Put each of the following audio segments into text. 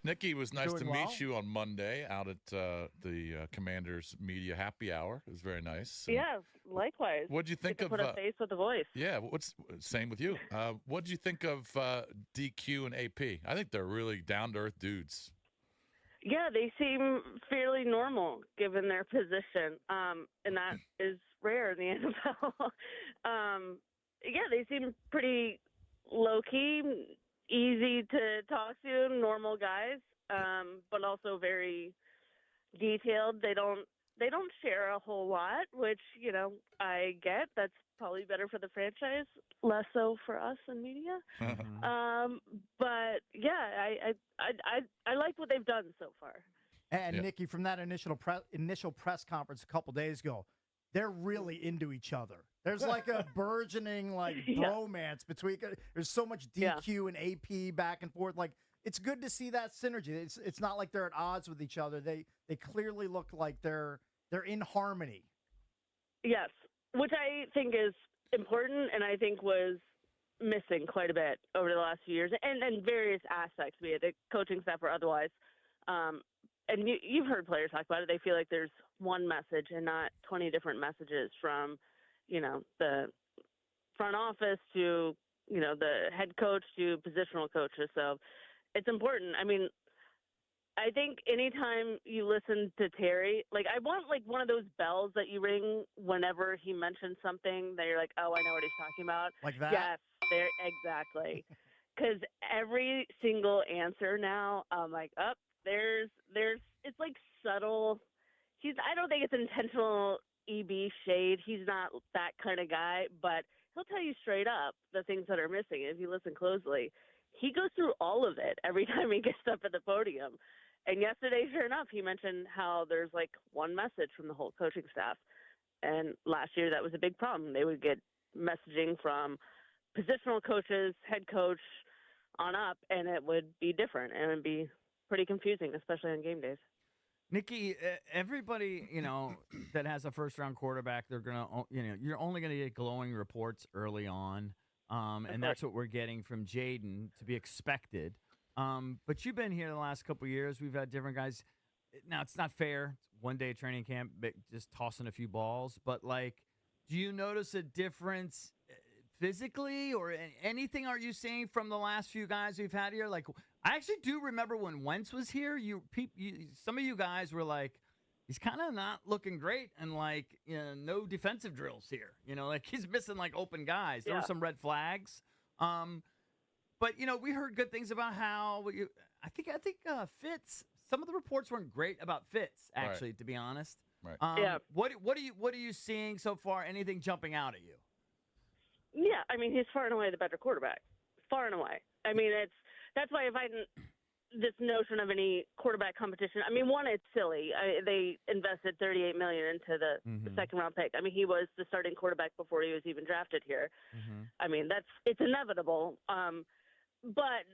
Nikki, it was nice to Doing well. meet you on Monday out at the Commanders Media Happy Hour. It was very nice. Yeah, likewise. What'd you think Get to of? put a face with a voice. Yeah, same with you. What'd you think of DQ and AP? I think they're really down to earth dudes. Yeah, they seem fairly normal given their position, and that is rare in the NFL. Yeah, they seem pretty low key, easy to talk to, normal guys, but also very detailed. They don't share a whole lot, which I get. That's probably better for the franchise, less so for us in media. But yeah, I like what they've done so far. And Nikki, from that initial press conference a couple days ago, they're really into each other. There's like a burgeoning bromance between. There's so much DQ and AP back and forth. Like, it's good to see that synergy. It's not like they're at odds with each other. They clearly look like they're in harmony. Yes, which I think is important, and I think was missing quite a bit over the last few years, and various aspects, be it the coaching staff or otherwise. And you've heard players talk about it. They feel like there's one message and not 20 different messages from, the front office to, the head coach to positional coaches. So it's important. I mean, I think anytime you listen to Terry, I want one of those bells that you ring whenever he mentions something that you're like, oh, I know what he's talking about. Like that? Yes, there, exactly. Because every single answer now, I'm like, there's it's subtle. I don't think it's intentional EB shade. He's not that kind of guy, but he'll tell you straight up the things that are missing. If you listen closely, he goes through all of it every time he gets up at the podium. And yesterday, sure enough, he mentioned how there's one message from the whole coaching staff. And last year, that was a big problem. They would get messaging from positional coaches, head coach on up, and it would be different. And it would be pretty confusing, especially on game days. Nikki, everybody, that has a first-round quarterback, they're going to, you're only going to get glowing reports early on. And that's what we're getting from Jayden, to be expected. But you've been here the last couple of years. We've had different guys. Now, it's not fair. It's one day of training camp, just tossing a few balls. But, do you notice a difference physically or anything are you seeing from the last few guys we've had here? I actually do remember when Wentz was here, some of you guys were like, he's kind of not looking great and no defensive drills here. He's missing open guys. There were some red flags. But, we heard good things about how I think Fitz, some of the reports weren't great about Fitz, actually, to be honest. Right. What are you seeing so far? Anything jumping out at you? Yeah, I mean, he's far and away the better quarterback. Far and away. I mean, that's why if I didn't this notion of any quarterback competition. I mean, one, it's silly. They invested $38 million into the second round pick. I mean, he was the starting quarterback before he was even drafted here. I mean, it's inevitable. But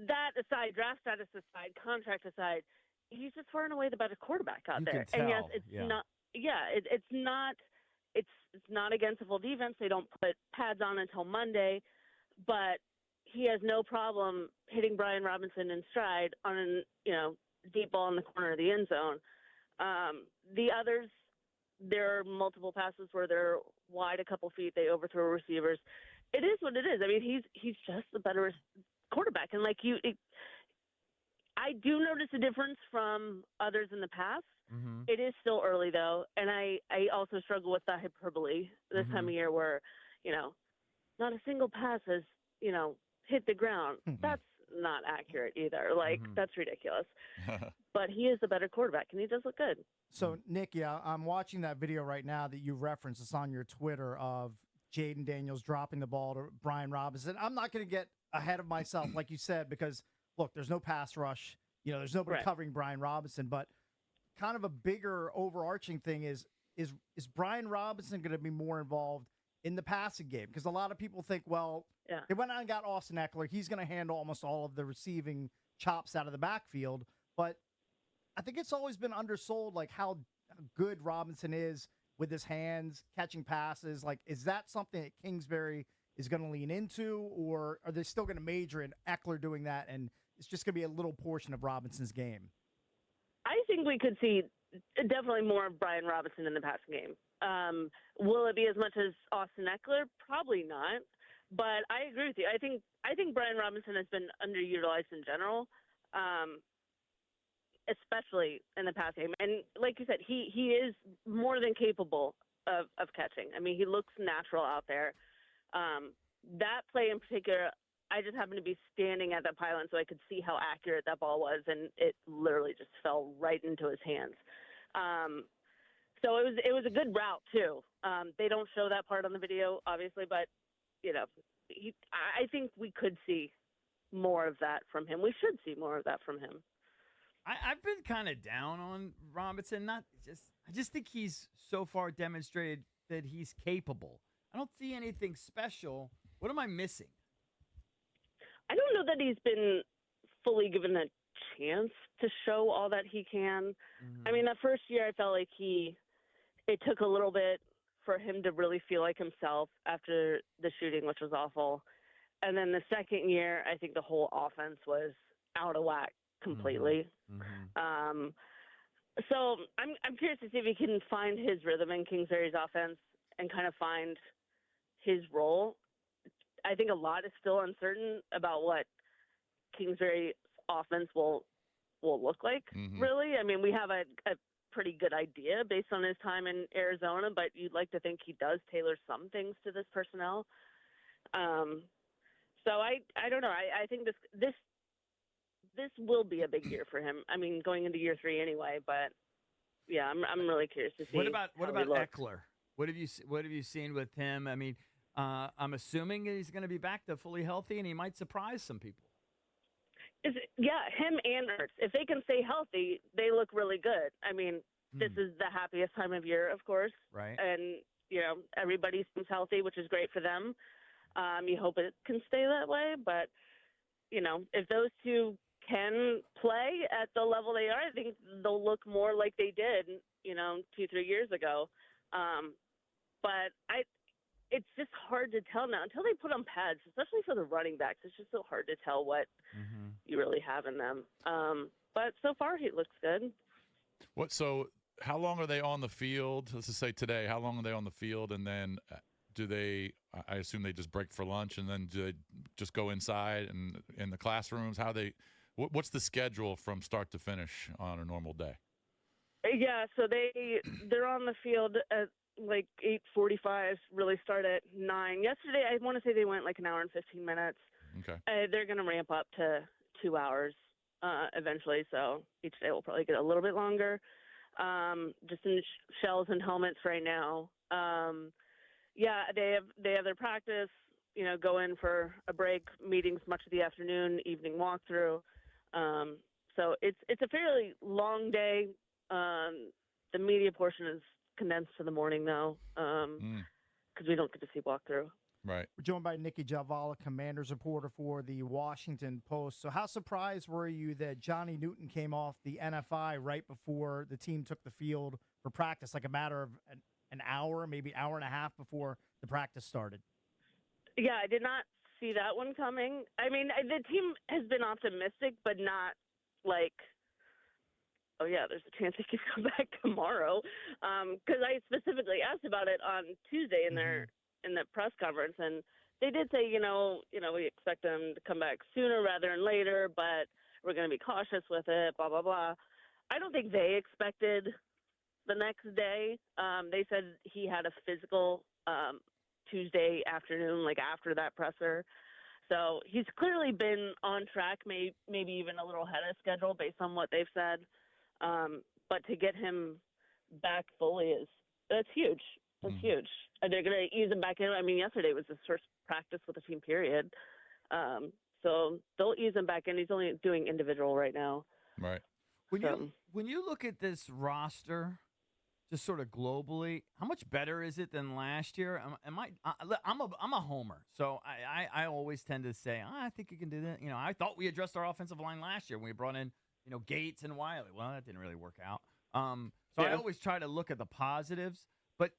that aside, draft status aside, contract aside, he's just far and away the better quarterback out there. Can tell. And yes, it's not. Yeah, it's not. It's not against a full defense. They don't put pads on until Monday, but he has no problem hitting Brian Robinson in stride on deep ball in the corner of the end zone. The others, there are multiple passes where they're wide a couple feet. They overthrow receivers. It is what it is. I mean, he's just the better quarterback, and I do notice a difference from others in the past. It is still early, though, and I also struggle with the hyperbole this time of year where, not a single pass has, hit the ground. That's not accurate either. That's ridiculous. But he is the better quarterback, and he does look good. So, Nikki, I'm watching that video right now that you referenced. It's on your Twitter of Jayden Daniels dropping the ball to Brian Robinson. I'm not going to get ahead of myself, like you said, because, look, there's no pass rush. There's nobody covering Brian Robinson, but kind of a bigger overarching thing is Brian Robinson going to be more involved in the passing game? Because a lot of people think, they went out and got Austin Eckler. He's going to handle almost all of the receiving chops out of the backfield. But I think it's always been undersold, how good Robinson is with his hands, catching passes. Is that something that Kingsbury is going to lean into, or are they still going to major in Eckler doing that and it's just going to be a little portion of Robinson's game? I think we could see definitely more of Brian Robinson in the passing game. Will it be as much as Austin Eckler? Probably not. But I agree with you. I think Brian Robinson has been underutilized in general, especially in the pass game. And like you said, he is more than capable of catching. I mean, he looks natural out there. That play in particular, I just happened to be standing at that pylon so I could see how accurate that ball was, and it literally just fell right into his hands. So it was a good route too. They don't show that part on the video, obviously, but I think we could see more of that from him. We should see more of that from him. I've been kind of down on Robinson. I just think he's so far demonstrated that he's capable. I don't see anything special. What am I missing? I don't know that he's been fully given a chance to show all that he can. I mean, that first year I felt like it took a little bit for him to really feel like himself after the shooting, which was awful. And then the second year, I think the whole offense was out of whack completely. So I'm curious to see if he can find his rhythm in Kingsbury's offense and kind of find his role. I think a lot is still uncertain about what Kingsbury's offense will look like, really. I mean, we have a pretty good idea based on his time in Arizona, but you'd like to think he does tailor some things to this personnel. So I don't know. I think this will be a big year for him. I mean, going into year 3 anyway, but yeah, I'm really curious to see. What about Eckler? What have you seen with him? I mean, I'm assuming he's going to be back to fully healthy, and he might surprise some people. Him and Ertz. If they can stay healthy, they look really good. I mean, this is the happiest time of year, of course. Right. And, everybody seems healthy, which is great for them. You hope it can stay that way. But, if those two can play at the level they are, I think they'll look more like they did, 2-3 years ago. But it's just hard to tell now until they put on pads, especially for the running backs. It's just so hard to tell what you really have in them. But so far, he looks good. So how long are they on the field? Let's just say today, how long are they on the field? And then I assume they just break for lunch, and then do they just go inside and in the classrooms? What's the schedule from start to finish on a normal day? Yeah, so they're on the field at like 8:45, really start at 9. Yesterday, I want to say they went like an hour and 15 minutes. Okay. They're going to ramp up to 2 hours eventually, so each day will probably get a little bit longer. Just in shells and helmets right now. Yeah, they have their practice, go in for a break, meetings much of the afternoon, evening walkthrough. So it's a fairly long day. The media portion is condensed to the morning, though, because we don't get to see walkthrough. Right. We're joined by Nicki Jhabvala, Commanders reporter for the Washington Post. So how surprised were you that Johnny Newton came off the NFI right before the team took the field for practice, like a matter of an hour, maybe hour and a half before the practice started? Yeah, I did not see that one coming. I mean, the team has been optimistic, but not like, oh, yeah, there's a chance he could come back tomorrow. Because I specifically asked about it on Tuesday in the press conference, and they did say, we expect them to come back sooner rather than later, but we're going to be cautious with it, blah, blah, blah. I don't think they expected the next day. They said he had a physical Tuesday afternoon, like after that presser. So he's clearly been on track, maybe even a little ahead of schedule based on what they've said. But to get him back fully that's huge. That's huge. And they're going to ease him back in. I mean, yesterday was his first practice with the team, period. So they'll ease him back in. He's only doing individual right now. Right. When you look at this roster, just sort of globally, how much better is it than last year? I'm a homer, so I always tend to say, I think you can do that. I thought we addressed our offensive line last year when we brought in, Gates and Wiley. Well, that didn't really work out. So I always try to look at the positives, but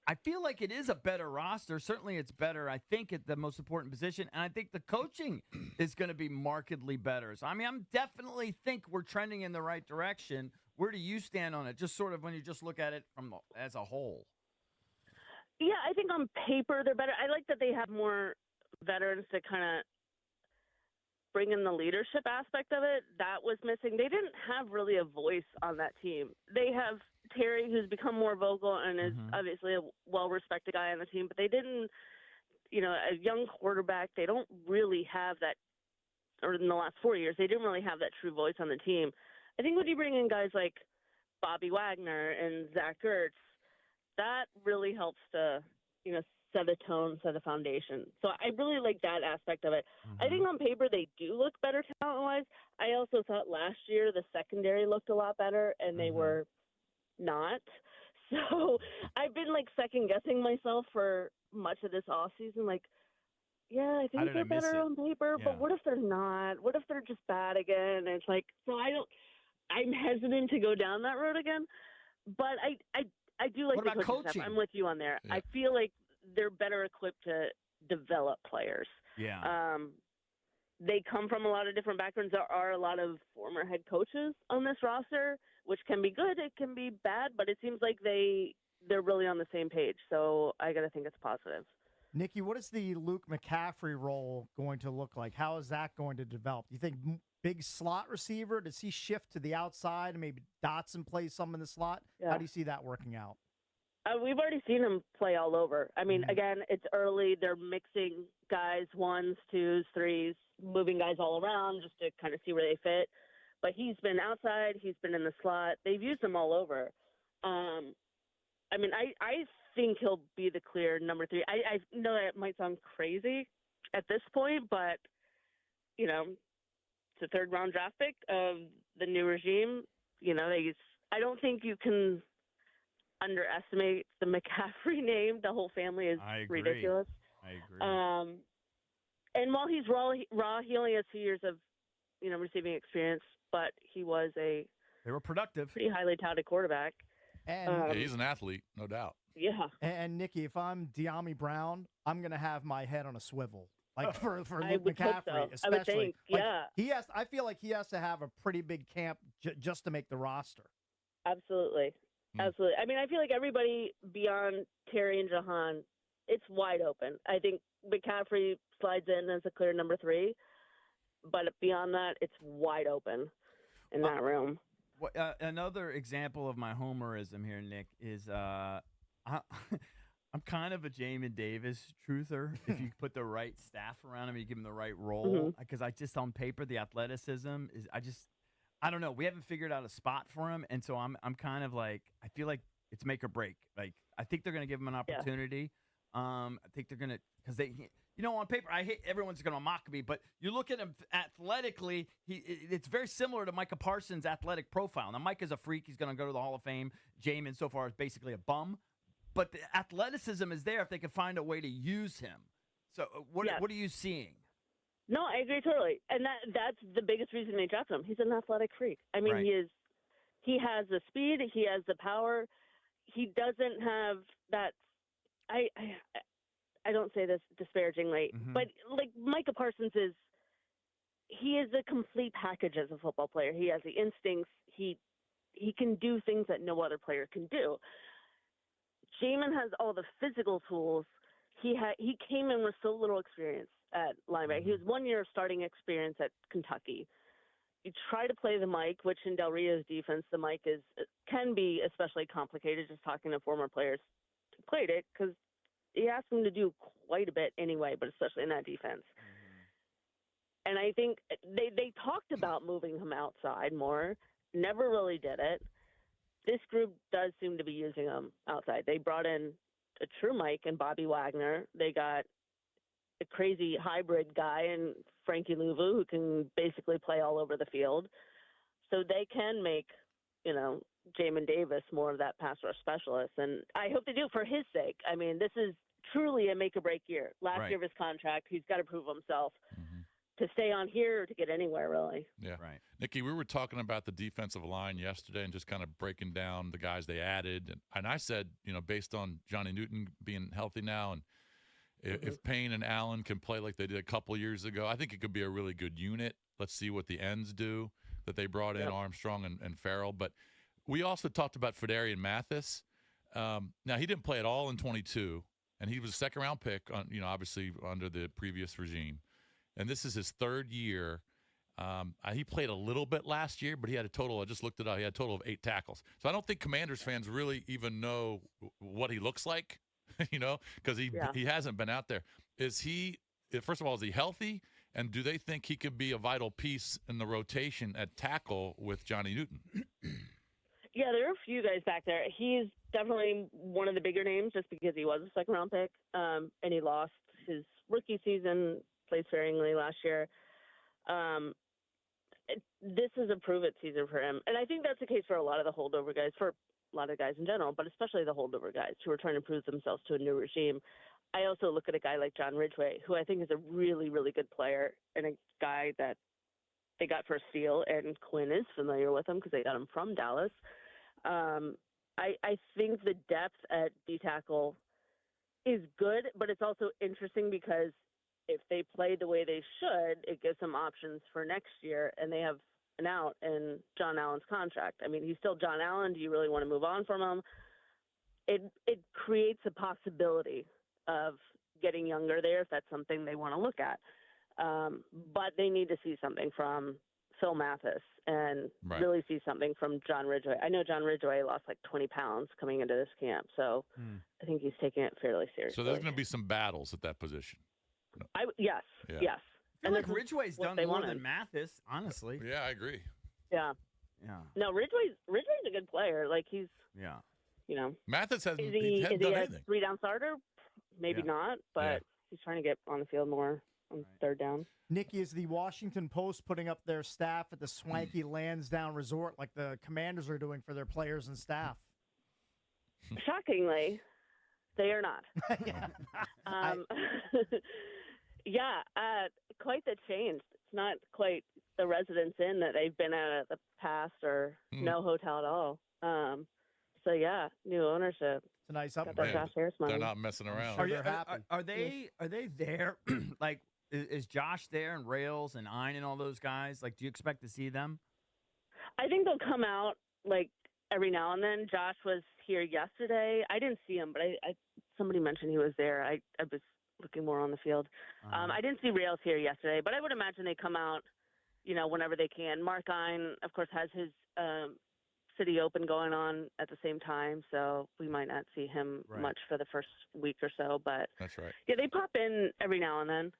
I feel like it is a better roster. Certainly it's better, I think, at the most important position. And I think the coaching is going to be markedly better. So, I mean, I'm definitely think we're trending in the right direction. Where do you stand on it? Just sort of when you just look at it as a whole. Yeah, I think on paper they're better. I like that they have more veterans to kind of bring in the leadership aspect of it. That was missing. They didn't have really a voice on that team. They have Terry, who's become more vocal and is obviously a well-respected guy on the team, but they didn't, a young quarterback, they don't really have that, or in the last 4 years, they didn't really have that true voice on the team. I think when you bring in guys like Bobby Wagner and Zach Ertz, that really helps to, set a tone, set a foundation. So I really like that aspect of it. I think on paper they do look better talent-wise. I also thought last year the secondary looked a lot better, and they were not. So I've been, second-guessing myself for much of this offseason. I think they're better on paper, but what if they're not? What if they're just bad again? And it's I'm hesitant to go down that road again. But I do like the coaching staff. I'm with you on there. Yeah. I feel like they're better equipped to develop players. Yeah. They come from a lot of different backgrounds. There are a lot of former head coaches on this roster, which can be good. It can be bad, but it seems like they're really on the same page. So I got to think it's positive. Nicki, what is the Luke McCaffrey role going to look like? How is that going to develop? Do you think big slot receiver? Does he shift to the outside and maybe Dotson plays some in the slot? Yeah. How do you see that working out? We've already seen him play all over. I mean, again, it's early. They're mixing guys, 1s, 2s, 3s, moving guys all around just to kind of see where they fit. But he's been outside. He's been in the slot. They've used him all over. I think he'll be the clear number 3. I know that might sound crazy at this point, but, it's a third-round draft pick of the new regime. I don't think you can underestimate the McCaffrey name. The whole family is ridiculous. I agree. And while he's raw, he only has 2 years of, receiving experience, but he was they were productive, pretty highly touted quarterback. And he's an athlete, no doubt. Yeah. And Nicki, if I'm De'Ami Brown, I'm gonna have my head on a swivel. For Luke So. McCaffrey, especially. I would think, yeah. I feel like he has to have a pretty big camp just to make the roster. Absolutely. Absolutely. I mean, I feel like everybody beyond Terry and Jahan, it's wide open. I think McCaffrey slides in as a clear number 3, but beyond that, it's wide open in that room. Another example of my homerism here, Nick, is I'm kind of a Jamin Davis truther. If you put the right staff around him, you give him the right role. Because I just, on paper, the athleticism is, I don't know. We haven't figured out a spot for him, and so I'm kind of I feel like it's make or break. I think they're going to give him an opportunity. Yeah. I think they're going to, because they, on paper, I hate everyone's going to mock me, but you look at him athletically, it's very similar to Micah Parsons' athletic profile. Now, Mike is a freak. He's going to go to the Hall of Fame. Jamin so far is basically a bum, but the athleticism is there if they can find a way to use him. So what are you seeing? No, I agree totally, and that's the biggest reason they drafted him. He's an athletic freak. I mean, he has the speed, he has the power. He doesn't have that. I don't say this disparagingly, but Micah Parsons he is a complete package as a football player. He has the instincts. He can do things that no other player can do. Jamin has all the physical tools. He came in with so little experience at linebacker. He was 1 year of starting experience at Kentucky. You try to play the mic, which in Del Rio's defense, the mic can be especially complicated. Just talking to former players who played it, because he asked them to do quite a bit anyway, but especially in that defense. And I think they talked about moving him outside more, never really did it. This group does seem to be using him outside. They brought in a true Mike and Bobby Wagner. They got a crazy hybrid guy in Frankie Louvu who can basically play all over the field. So they can make, Jamin Davis more of that pass rush specialist. And I hope they do for his sake. I mean, this is truly a make or break year. Last year of his contract, he's got to prove himself. to stay on here or to get anywhere, really. Yeah. Right. Nikki, we were talking about the defensive line yesterday and just kind of breaking down the guys they added. And I said, based on Johnny Newton being healthy now, and if Payne and Allen can play like they did a couple years ago, I think it could be a really good unit. Let's see what the ends do that they brought in, Armstrong and Farrell. But we also talked about Fedarian Mathis. Now, he didn't play at all in 22, and he was a second-round pick, obviously under the previous regime. And this is his third year. He played a little bit last year, but he had a total, I just looked it up, he had a total of 8 tackles. So I don't think Commanders fans really even know what he looks like, because he hasn't been out there. First of all, is he healthy? And do they think he could be a vital piece in the rotation at tackle with Johnny Newton? Yeah, there are a few guys back there. He's definitely one of the bigger names just because he was a second-round pick, and he lost his rookie season, played sparingly last year. This is a prove-it season for him. And I think that's the case for a lot of the holdover guys, for a lot of guys in general, but especially the holdover guys who are trying to prove themselves to a new regime. I also look at a guy like John Ridgway, who I think is a really, really good player and a guy that they got for a steal, and Quinn is familiar with him because they got him from Dallas. I think the depth at D-tackle is good, but it's also interesting because if they play the way they should, it gives them options for next year, and they have an out in John Allen's contract. I mean, he's still John Allen. Do you really want to move on from him? It creates a possibility of getting younger there if that's something they want to look at. But they need to see something from Phil Mathis and really see something from John Ridgway. I know John Ridgway lost like 20 pounds coming into this camp, so I think he's taking it fairly seriously. So there's going to be some battles at that position. Yes. I feel like Ridgway's done more than Mathis, honestly. Yeah, I agree. Yeah. No, Ridgway's a good player. Like he's Mathis hasn't is he done a anything. 3-down starter? Maybe not, but he's trying to get on the field more on third down. Nikki, is the Washington Post putting up their staff at the swanky Lansdowne Resort like the Commanders are doing for their players and staff? Shockingly, they are not. Quite the change. It's not quite the Residence Inn that they've been at the past, or no hotel at all. New ownership. It's a nice upgrade. Got that Josh Harris money. They're not messing around. Sure they're happy. Are they there? Like, is Josh there, and Rails and Ein and all those guys? Like, do you expect to see them? I think they'll come out like every now and then. Josh was here yesterday. I didn't see him, but somebody mentioned he was there. I was looking more on the field. I didn't see Rails here yesterday, but I would imagine they come out, whenever they can. Mark Ein, of course, has his City Open going on at the same time, so we might not see him much for the first week or so. But that's right. Yeah, they pop in every now and then.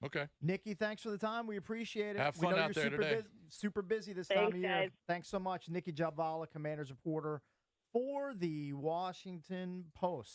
Okay. Nikki, thanks for the time. We appreciate it. Have fun out there today. Super busy this time of year. Guys. Thanks so much. Nicki Jhabvala, Commanders reporter for the Washington Post.